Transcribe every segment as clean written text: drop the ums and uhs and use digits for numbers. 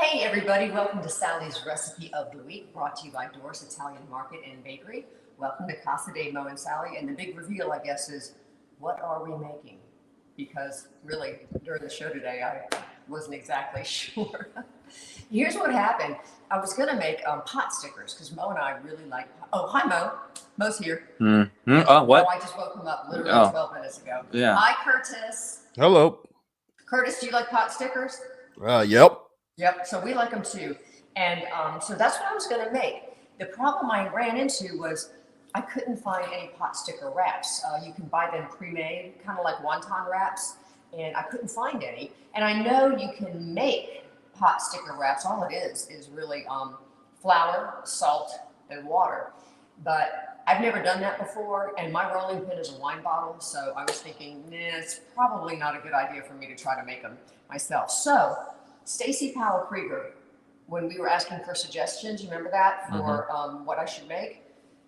Hey everybody, welcome to Sally's Recipe of the Week, brought to you by Doris Italian Market and Bakery. Welcome to Casa de Mo and Sally, and the big reveal, I guess, is what are we making? Because really, during the show today, I wasn't exactly sure. Here's what happened. I was going to make pot stickers, because Mo and I really like, oh, hi Mo. Mo's here. Mm-hmm. Oh, what? Oh, I just woke him up literally 12 minutes ago. Yeah. Hi, Curtis. Hello. Curtis, do you like pot stickers? Yep. Yep, so we like them too. And so that's what I was going to make. The problem I ran into was I couldn't find any pot sticker wraps. You can buy them pre-made, kind of like wonton wraps, and I couldn't find any. And I know you can make pot sticker wraps. All it is really flour, salt, and water. But I've never done that before, and my rolling pin is a wine bottle, so I was thinking, nah, it's probably not a good idea for me to try to make them myself. So Stacy Powell Krieger, when we were asking for suggestions, you remember that, for what I should make?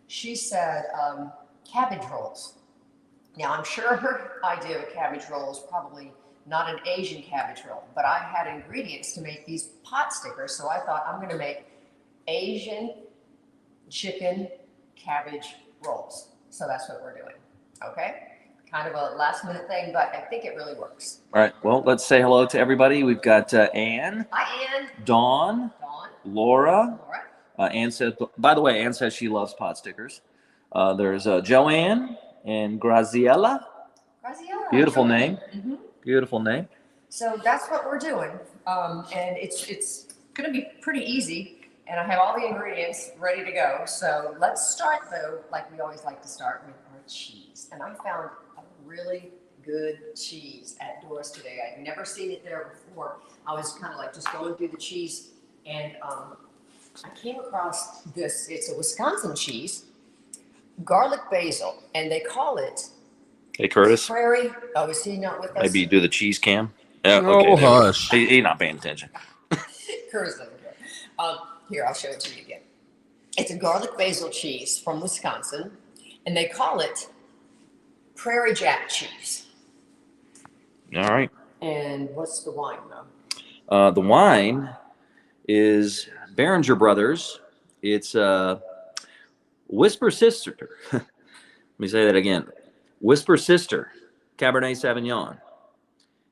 She said cabbage rolls. Now, I'm sure her idea of a cabbage roll is probably not an Asian cabbage roll, but I had ingredients to make these pot stickers, so I thought I'm going to make Asian chicken cabbage rolls. So that's what we're doing, okay? Kind of a last minute thing, but I think it really works. All right. Well, let's say hello to everybody. We've got Ann. Hi, Ann. Dawn. Laura. Ann says, by the way, Ann says she loves pot stickers. There's Joanne and Graziella. Beautiful name. Mm-hmm. Beautiful name. So that's what we're doing. And it's going to be pretty easy. And I have all the ingredients ready to go. So let's start, though, like we always like to start, with our cheese. And I found a really good cheese at Doris today. I'd never seen it there before. I was kind of like just going through the cheese, and I came across this. It's a Wisconsin cheese, garlic basil, and they call it. Hey, Curtis. Prairie. Oh, is he not with us? Maybe you do the cheese cam. Oh, hush. He's not paying attention. Curtis doesn't care. Here, I'll show it to you again. It's a garlic basil cheese from Wisconsin, and they call it Prairie Jack cheese. All right. And what's the wine, though? The wine is Behringer Brothers. It's Whisper Sister. Let me say that again. Whisper Sister Cabernet Sauvignon.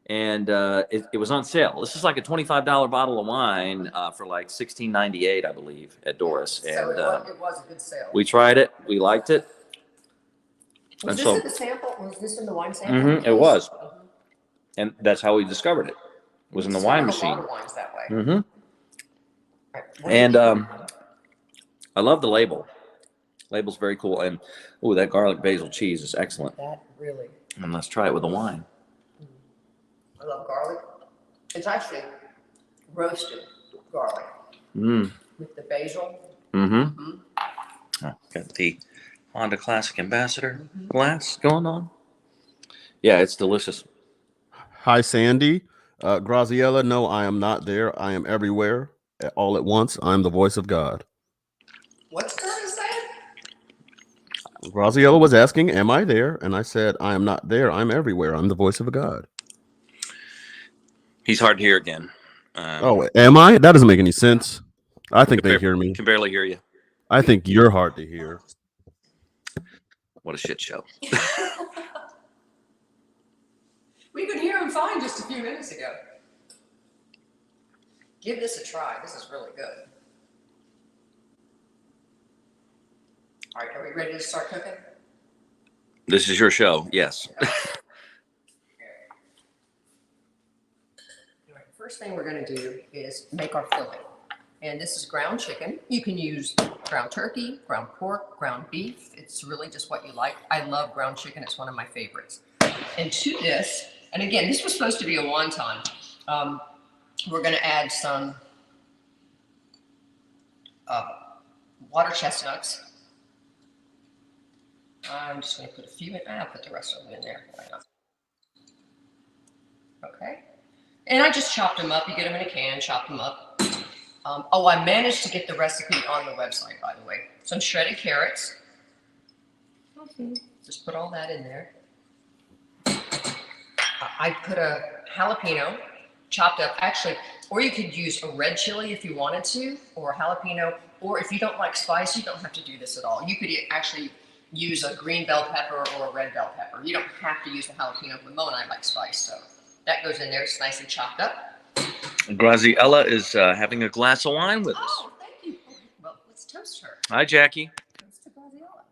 And it was on sale. This is like a $25 bottle of wine for like $16.98, I believe, at Doris. So and it was a good sale. we tried it. We liked it. Was this in the sample? Was this in the wine sample? Mm-hmm, it was. And that's how we discovered it. It was in the wine machine. A lot of wines that way. Mm-hmm. Right. And I love the label. Label's very cool. And, oh, that garlic basil cheese is excellent. That really. And let's try it with the wine. I love garlic. It's actually roasted garlic with the basil. Mm-hmm. Oh, got the Honda Classic Ambassador glass going on. Yeah, it's delicious. Hi, Sandy. Graziella, no, I am not there. I am everywhere, all at once. I'm the voice of God. What's Curtis saying? Graziella was asking, am I there? And I said, I am not there. I'm everywhere. I'm the voice of God. He's hard to hear again. Oh, am I? That doesn't make any sense. I think they hear me. Can barely hear you. I think you're hard to hear. What a shit show. We could hear him fine just a few minutes ago. Give this a try. This is really good. All right, are we ready to start cooking? This is your show, yes. First thing we're going to do is make our filling. And this is ground chicken. You can use ground turkey, ground pork, ground beef. It's really just what you like. I love ground chicken. It's one of my favorites. And to this, and again, this was supposed to be a wonton. We're going to add some water chestnuts. I'm just going to put a few in. I'll put the rest of them in there. Why not? Okay. And I just chopped them up. You get them in a can, chop them up. I managed to get the recipe on the website, by the way. Some shredded carrots. Just put all that in there. I put a jalapeno, chopped up, actually, or you could use a red chili if you wanted to, or a jalapeno, or if you don't like spice, you don't have to do this at all. You could actually use a green bell pepper or a red bell pepper. You don't have to use the jalapeno, but Mo and I like spice, so that goes in there. It's nicely chopped up. Graziella is having a glass of wine with us. Oh, thank you. Well, let's toast her. Hi, Jackie. Toast to Graziella.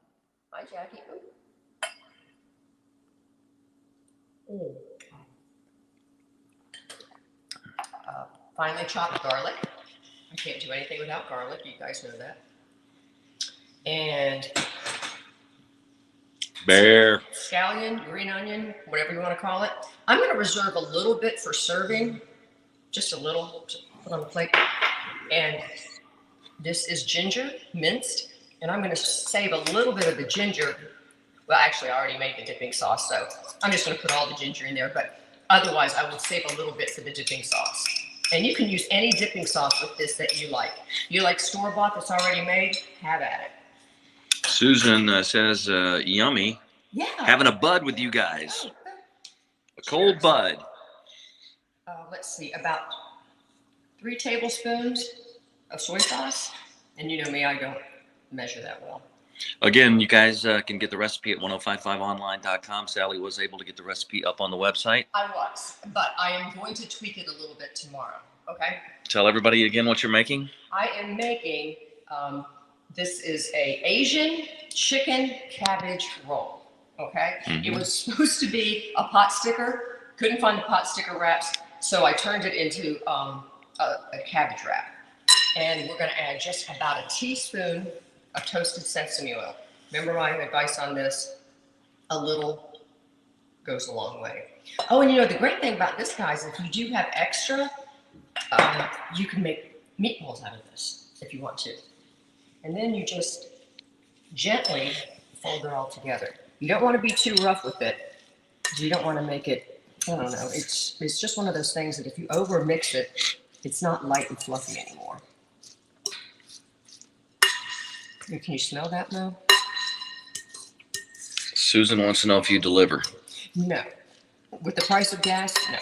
Hi, Jackie. Ooh. Finely chopped garlic. I can't do anything without garlic. You guys know that. And Bear. scallion, green onion, whatever you want to call it. I'm going to reserve a little bit for serving, just a little to put on the plate. And this is ginger, minced, and I'm going to save a little bit of the ginger. Well, actually, I already made the dipping sauce, so I'm just going to put all the ginger in there. But otherwise, I will save a little bit for the dipping sauce. And you can use any dipping sauce with this that you like. You like store-bought that's already made? Have at it. Susan says, yummy. Yeah. Having a bud with you guys. Oh, A cold cheers. bud. Let's see, about 3 tablespoons of soy sauce. And you know me, I don't measure that well. Again, you guys can get the recipe at 1055online.com. Sally was able to get the recipe up on the website. I was, but I am going to tweak it a little bit tomorrow, okay? Tell everybody again what you're making. I am making, this is a Asian Chicken Cabbage Roll, okay? It was supposed to be a pot sticker, couldn't find the pot sticker wraps, so I turned it into a cabbage wrap. And we're gonna add just about a teaspoon of toasted sesame oil. Remember my advice on this? A little goes a long way. Oh, and you know, the great thing about this, guys, if you do have extra, you can make meatballs out of this if you want to. And then you just gently fold it all together. You don't want to be too rough with it. You don't want to make it, I don't know, it's just one of those things that if you over mix it, it's not light and fluffy anymore. Can you smell that, Mo? Susan wants to know if you deliver. No. With the price of gas, no.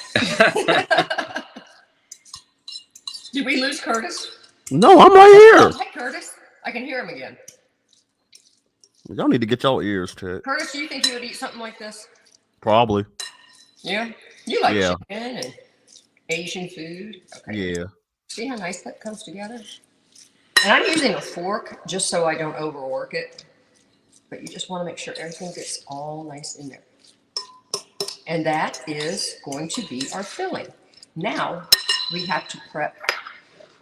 Did we lose Curtis? No, I'm right Oh, here. hi, Curtis. I can hear him again. Y'all need to get y'all ears checked. Curtis, do you think you would eat something like this? Probably. Yeah? You like Yeah. chicken and Asian food? Okay. Yeah. See how nice that comes together? And I'm using a fork just so I don't overwork it. But you just want to make sure everything gets all nice in there. And that is going to be our filling. Now we have to prep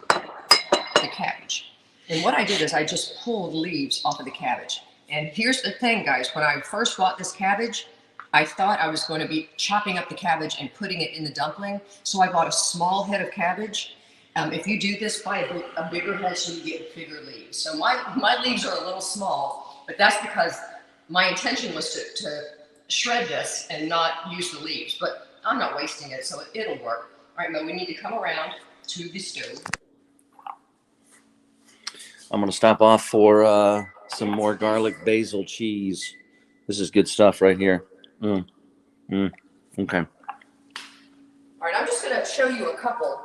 the cabbage. And what I did is I just pulled leaves off of the cabbage. And here's the thing, guys. When I first bought this cabbage, I thought I was going to be chopping up the cabbage and putting it in the dumpling. So I bought a small head of cabbage. If you do this, buy a bigger head so you get bigger leaves. So my leaves are a little small, but that's because my intention was to shred this and not use the leaves. But I'm not wasting it, so it'll work. All right, Mo, we need to come around to the stove. I'm going to stop off for some more garlic basil cheese. This is good stuff right here. Okay. All right, I'm just going to show you a couple.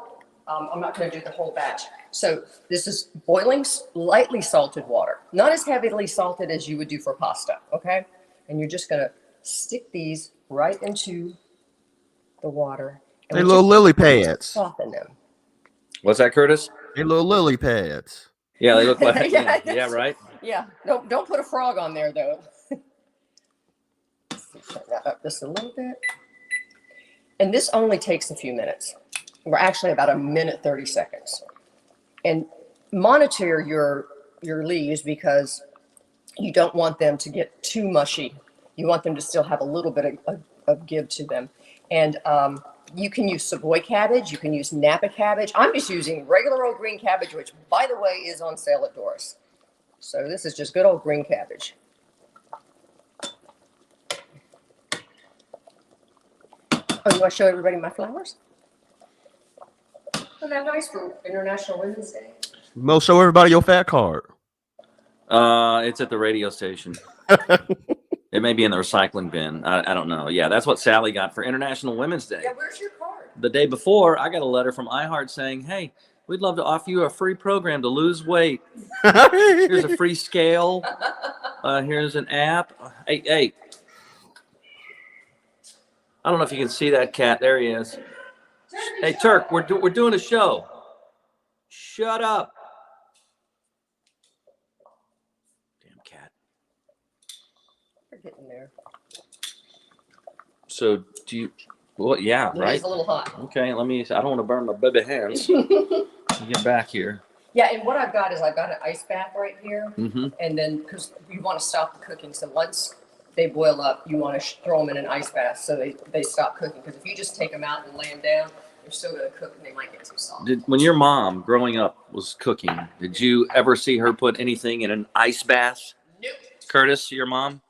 I'm not going to do the whole batch. So this is boiling lightly salted water, not as heavily salted as you would do for pasta, okay? And you're just going to stick these right into the water. And They we little just lily pads. soften them. What's that, Curtis? They little lily pads. Yeah, they look like Yeah, yeah, that's- right. Yeah, don't put a frog on there though. Turn that up just a little bit. And this only takes a few minutes. We're actually about 1:30 seconds. And monitor your leaves because you don't want them to get too mushy. You want them to still have a little bit of give to them. And you can use Savoy cabbage. You can use Napa cabbage. I'm just using regular old green cabbage, which, by the way, is on sale at Doris. So this is just good old green cabbage. Oh, you want to show everybody my flowers? Isn't that nice for International Women's Day? Mo, show everybody your fat card. It's at the radio station. It may be in the recycling bin. I don't know. Yeah, that's what Sally got for International Women's Day. Yeah, where's your card? the day before, I got a letter from iHeart saying, "Hey, we'd love to offer you a free program to lose weight. Here's a free scale. Here's an app." Hey. I don't know if you can see that cat. There he is. Hey, Turk, we're doing a show. Shut up. Damn cat. You're getting there. So do you? Well, yeah, It right. is a little hot. Okay, let me. I don't want to burn my baby hands. Get back here. Yeah, and what I've got is I've got an ice bath right here, Mm-hmm. and then because you want to stop the cooking, so once they boil up, you want to throw them in an ice bath so they stop cooking. Because if you just take them out and lay them down, they're still going to cook and they might get too soft. When your mom growing up was cooking, did you ever see her put anything in an ice bath? Nope. Curtis, your mom?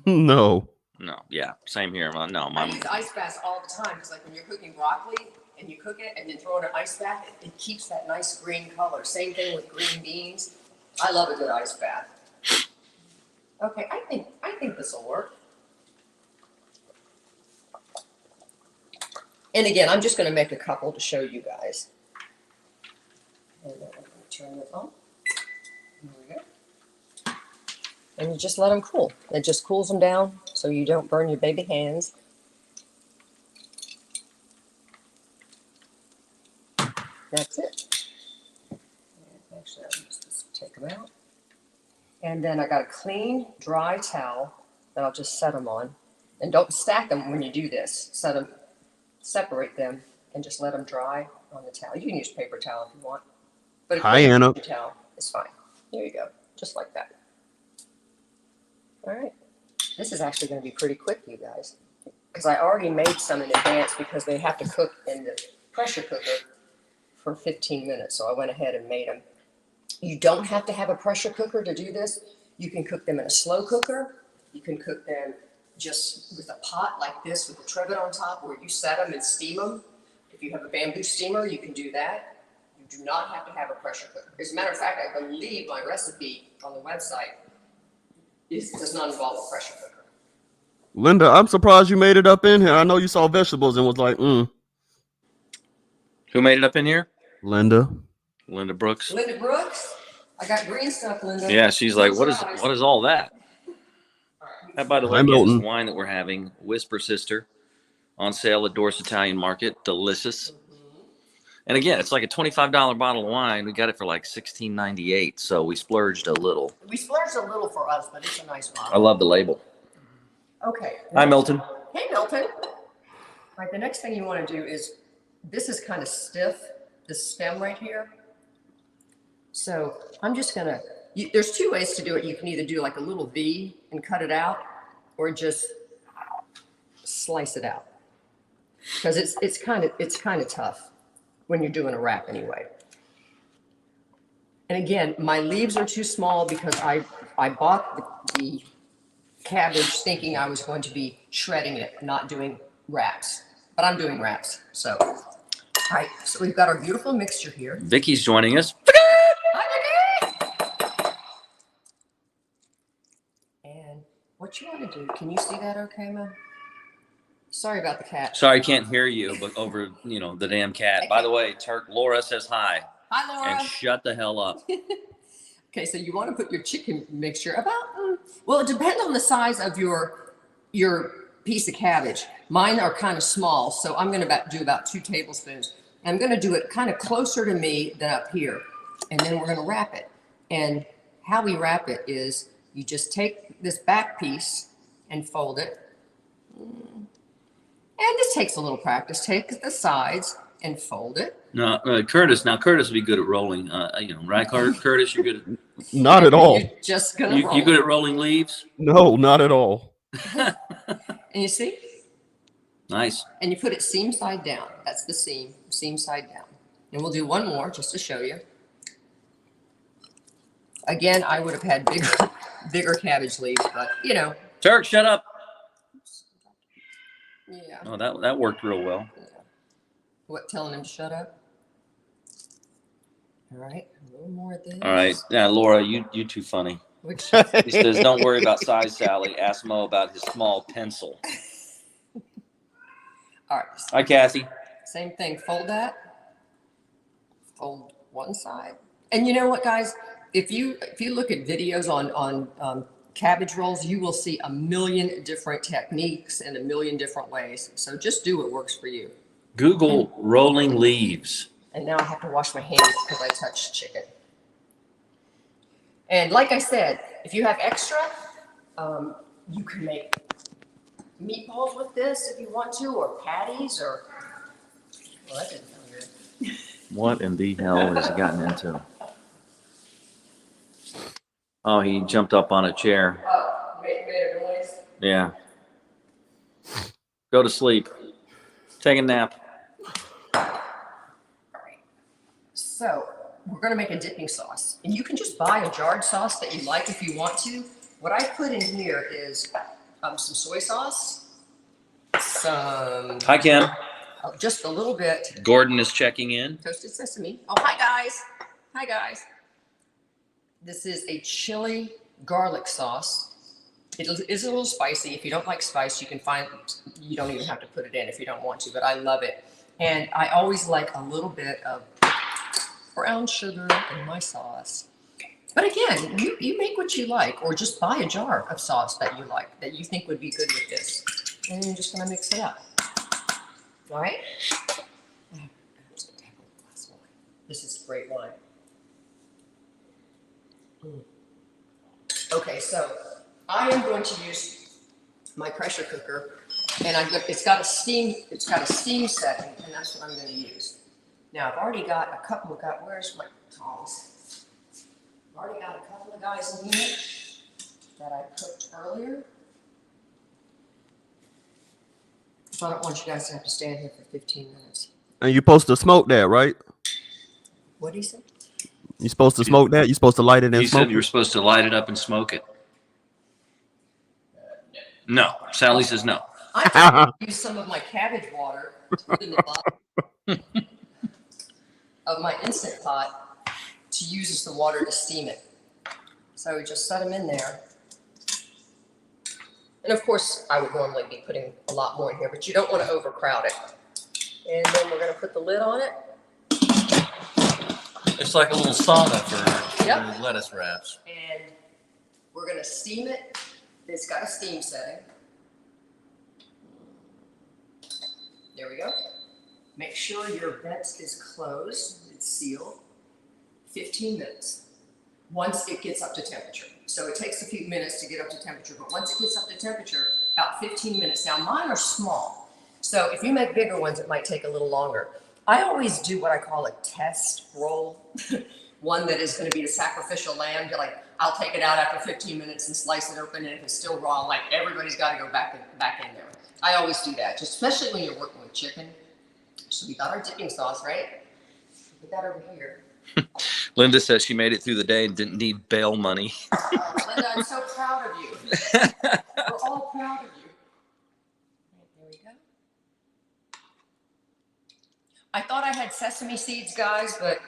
No. No. Yeah, same here. No, I mom. use ice baths all the time because, like, when you're cooking broccoli and you cook it and then throw it in an ice bath, it keeps that nice green color. Same thing with green beans. I love a good ice bath. Okay, I think this will work. And again, I'm just going to make a couple to show you guys. And then I'm going to turn this on. There we go. And you just let them cool. It just cools them down so you don't burn your baby hands. That's it. And actually, I'll just take them out. And then I got a clean, dry towel that I'll just set them on. And don't stack them when you do this. Separate them, and just let them dry on the towel. You can use paper towel if you want. But a Hi, Anna. paper towel is fine. There you go. Just like that. All right. This is actually going to be pretty quick, you guys. Because I already made some in advance because they have to cook in the pressure cooker for 15 minutes. So I went ahead and made them. You don't have to have a pressure cooker to do this. You can cook them in a slow cooker. You can cook them just with a pot like this with a trivet on top where you set them and steam them. If you have a bamboo steamer, you can do that. You do not have to have a pressure cooker. As a matter of fact, I believe my recipe on the website does not involve a pressure cooker. Linda, I'm surprised you made it up in here. I know you saw vegetables and was like, Who made it up in here? Linda. Linda Brooks. Linda Brooks, I got green stuff, Linda. Yeah, she's like, what is all that? And by the way, Hi, again, this Milton. wine that we're having, Whisper Sister, on sale at Dorset Italian Market. Delicious. And again, it's like a $25 bottle of wine. We got it for like $16.98, so we splurged a little. We splurged a little for us, but it's a nice I bottle. love the label. Okay. Hi, Milton. Hey, Milton. All right, the next thing you want to do is, this is kind of stiff, this stem right here. So I'm just going to, there's two ways to do it. You can either do like a little V and cut it out, or just slice it out. Because it's kind of tough when you're doing a wrap anyway. And again, my leaves are too small because I bought the cabbage thinking I was going to be shredding it, not doing wraps. But I'm doing wraps. So, all right, so we've got our beautiful mixture here. Vicky's joining us. Hi, Vicky! And what you want to do, can you see that okay, Mom? Sorry about the cat. Sorry, I can't hear you, but over, the damn cat. By the way, Laura says hi. Hi, Laura. And shut the hell up. Okay, so you want to put your chicken mixture about, well, it depends on the size of your piece of cabbage. Mine are kind of small, so I'm going to do about 2 tablespoons. I'm going to do it kind of closer to me than up here, and then we're going to wrap it. And how we wrap it is you just take this back piece and fold it. And this takes a little practice. Take the sides and fold it. No, Curtis would be good at rolling, right, Curtis? You're good at Not at all. You're just going to roll. you good at rolling leaves? No, not at all. And you see? Nice. And you put it seam side down. That's the seam side down. And we'll do one more just to show you. Again, I would have had bigger cabbage leaves, but Turk, shut up. Yeah. Oh, that worked real well. What, telling him to shut up? All right, a little more of this. All right. Yeah, Laura, you too funny. Which, He says, don't worry about size, Sally. Ask Mo about his small pencil. all right. Hi, Kathy. Same thing. Fold that. Fold one side. And you know what, guys? If you look at videos on cabbage rolls, you will see a million different techniques and a million different ways. So just do what works for you. Google rolling leaves. And now I have to wash my hands because I touched chicken. And like I said, if you have extra, you can make meatballs with this if you want to, or patties, or well, that didn't sound good. What in the hell has he gotten into? Oh, he jumped up on a chair. Oh, made a noise. Yeah. Go to sleep. Take a nap. All right. So we're going to make a dipping sauce, and you can just buy a jarred sauce that you like if you want to. What I put in here is some soy sauce, some Hi, Ken. just a little bit Gordon is checking in. toasted sesame. Oh, hi guys. Hi guys. This is a chili garlic sauce. It is a little spicy. If you don't like spice, you don't even have to put it in if you don't want to, but I love it. And I always like a little bit of brown sugar in my sauce. But again, you make what you like, or just buy a jar of sauce that you like, that you think would be good with this. And you're just gonna mix it up. All right? This is great wine. Okay, so I am going to use my pressure cooker, and it's got a steam setting, and that's what I'm going to use. Now I've already got a couple of where's my tongs? I've already got a couple of guys in here that I cooked earlier. So I don't want you guys to have to stand here for 15 minutes. And you're supposed to smoke that, right? What did he say? You're supposed to smoke that? You're supposed to light it and He smoke said you were it? supposed to light it up and smoke it. No. Sally says no. I'm going to use some of my cabbage water to put in the bottom of my Instant Pot to use as the water to steam it. So we just set them in there. And of course, I would normally be putting a lot more in here, but you don't want to overcrowd it. And then we're going to put the lid on it. It's like a little sauna for Yep. lettuce wraps. And we're going to steam it. It's got a steam setting. There we go. Make sure your vent is closed. It's sealed. 15 minutes. Once it gets up to temperature. So it takes a few minutes to get up to temperature, but once it gets up to temperature, about 15 minutes. Now mine are small. So if you make bigger ones, it might take a little longer. I always do what I call a test roll. One that is going to be the sacrificial lamb. Like, I'll take it out after 15 minutes and slice it open, and if it's still raw, like, everybody's got to go back in there. I always do that, just especially when you're working with chicken. So we got our dipping sauce, right? Put that over here. Linda says she made it through the day and didn't need bail money. Linda, I'm so proud of you. We're all proud of you. There we go. I thought I had sesame seeds, guys, but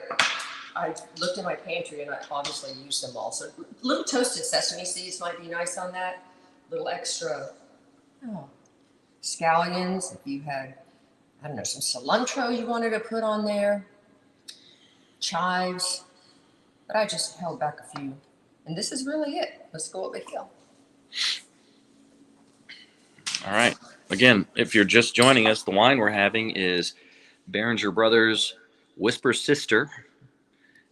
I looked in my pantry and I obviously used them all. So little toasted sesame seeds might be nice on that. Little extra scallions. If you had, I don't know, some cilantro you wanted to put on there. Chives. But I just held back a few. And this is really it. Let's go over here. All right. Again, if you're just joining us, the wine we're having is Behringer Brothers Whisper Sister.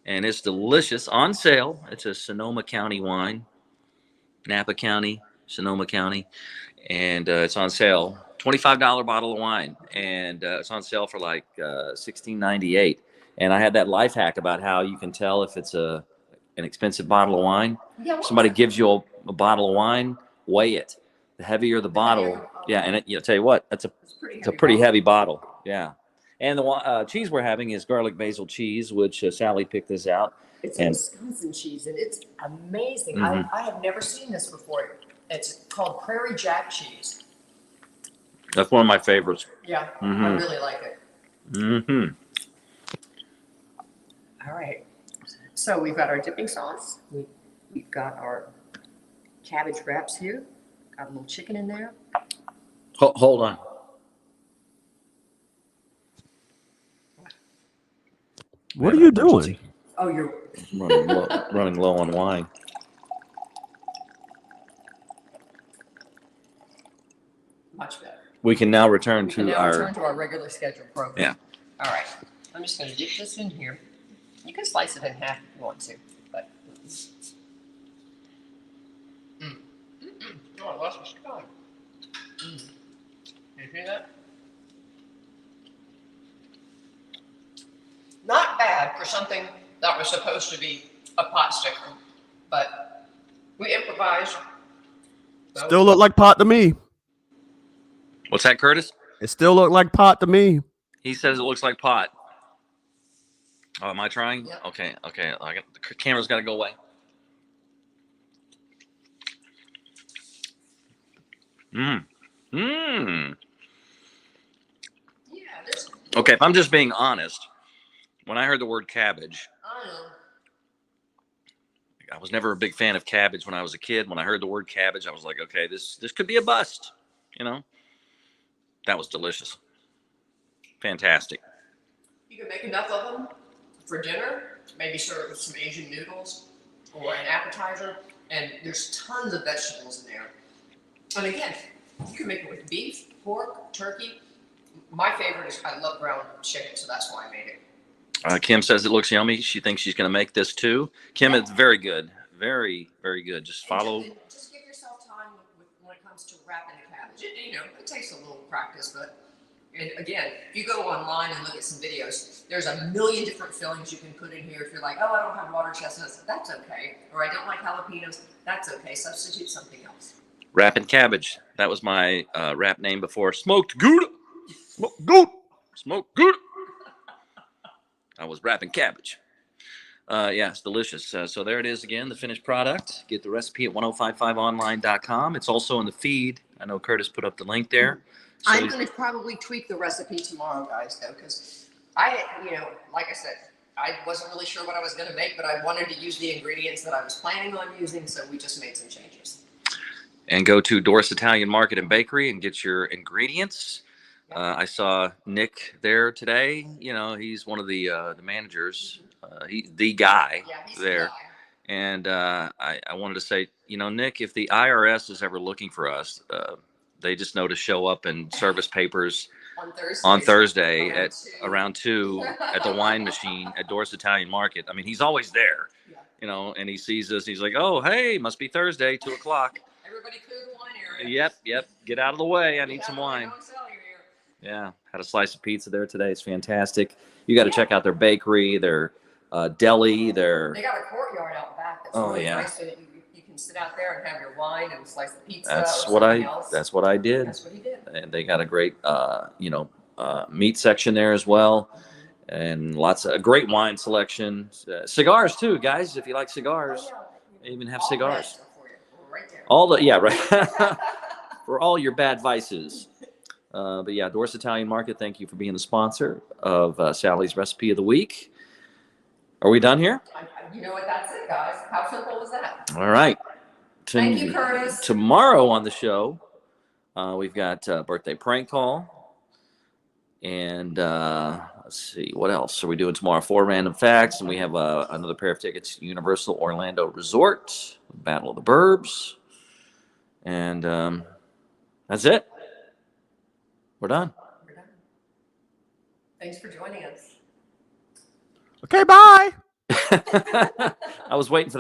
And it's delicious. On sale. It's a Sonoma County wine. Napa County, Sonoma County. And it's on sale. $25 bottle of wine. And it's on sale for like $16.98. And I had that life hack about how you can tell if it's an expensive bottle of wine. Yeah, Somebody gives you a bottle of wine, weigh it. The heavier the bottle, yeah, and I'll tell you what, it's a pretty heavy bottle, yeah. And the cheese we're having is garlic basil cheese, which Sally picked this out. It's a Wisconsin cheese, and it's amazing. Mm-hmm. I have never seen this before. It's called Prairie Jack cheese. That's one of my favorites. Yeah, Mm-hmm. I really like it. Mm-hmm. All right. So we've got our dipping sauce. We've got our cabbage wraps here. Got a little chicken in there. Hold on. What are you doing? Oh, you're running low on wine. much better. We can now return We can to now our return to our regular scheduled program. Yeah. All right. I'm just going to dip this in here. You can slice it in half if you want to, but. Oh, I lost my spoon. You hear that? Not bad for something that was supposed to be a pot sticker, but we improvised. Still look like pot to me. What's that, Curtis? It still look like pot to me. He says it looks like pot. Oh, am I trying? Yep. Okay. The camera's got to go away. Yeah, there's. Okay, if I'm just being honest, when I heard the word cabbage, I know. I was never a big fan of cabbage when I was a kid. When I heard the word cabbage, I was like, okay, this could be a bust. You know, that was delicious, fantastic. You can make enough of them for dinner, maybe serve it with some Asian noodles or an appetizer, and there's tons of vegetables in there. And again, you can make it with beef, pork, turkey. My favorite is I love ground chicken, so that's why I made it. Kim says it looks yummy. She thinks she's going to make this too. Kim, it's very good. Very, very good. Just follow. And just give yourself time when it comes to wrapping the cabbage. It takes a little practice, but and again, if you go online and look at some videos, there's a million different fillings you can put in here. If you're like, oh, I don't have water chestnuts, that's okay. Or I don't like jalapenos, that's okay. Substitute something else. Wrapping cabbage. That was my rap name before. Smoked Gouda. Smoked Gouda. Smoked Gouda. I was wrapping cabbage. Yeah, it's delicious. So there it is again, the finished product. Get the recipe at 1055online.com. It's also in the feed. I know Curtis put up the link there. So I'm going to probably tweak the recipe tomorrow, guys, though, because like I said, I wasn't really sure what I was going to make, but I wanted to use the ingredients that I was planning on using, so we just made some changes. And go to Doris Italian Market and Bakery and get your ingredients. I saw Nick there today. He's one of the managers. He's the guy there. And I wanted to say, Nick, if the IRS is ever looking for us, they just know to show up and service papers on Thursday at around 2 at the wine machine at Doris Italian Market. I mean, he's always there, and he sees us. He's like, oh, hey, must be Thursday, 2 o'clock. Everybody clear the wine area. Yep. Get out of the way. I need some wine. Yeah. Had a slice of pizza there today. It's fantastic. You got to check out their bakery, their deli, They got a courtyard out back that's really nice, so that you can sit out there and have your wine and slice the pizza. That's what I did. That's what he did. And they got a great, meat section there as well. And lots of great wine selection. Cigars too, guys. If you like cigars, they even have cigars. Right there. Right. For all your bad vices. But yeah, Doris Italian Market, thank you for being the sponsor of Sally's Recipe of the Week. Are we done here? You know what? That's it, guys. How simple was that? All right. Thank you, Curtis. Tomorrow on the show, we've got birthday prank call. And let's see, what else are we doing tomorrow? 4 random facts. And we have another pair of tickets to Universal Orlando Resort, Battle of the Burbs. And that's it. We're done. Thanks for joining us. Okay, bye. I was waiting for